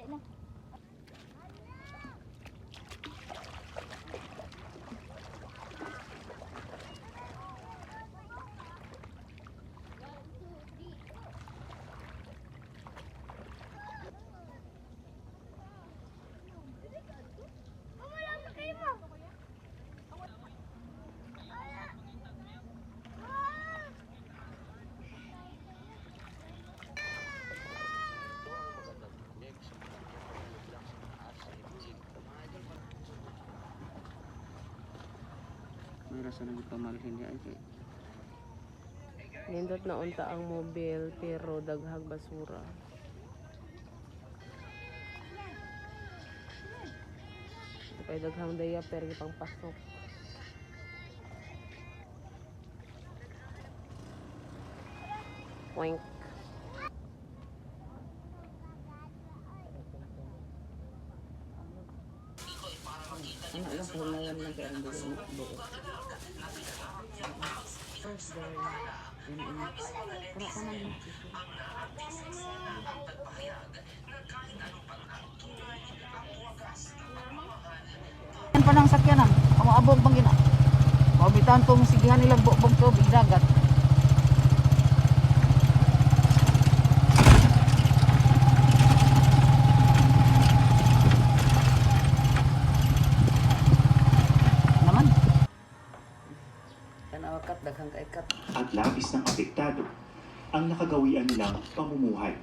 na. May rasa na ipamalhin niya ay Nindot na unta ang mobil pero daghang basura. Kay daghang daya pero pang pasok. Oink. ano lang po ngayon lang kaya ang buo. First day. Para ka na yun. Yan pa ng sakyanan. Ang abog bang gina. Mabitan tong sigihan nilang bukbog to bidagat. Naman. Kanawakat daghang kaikat. At labis ng apektado ang nakagawian nilang pamumuhay.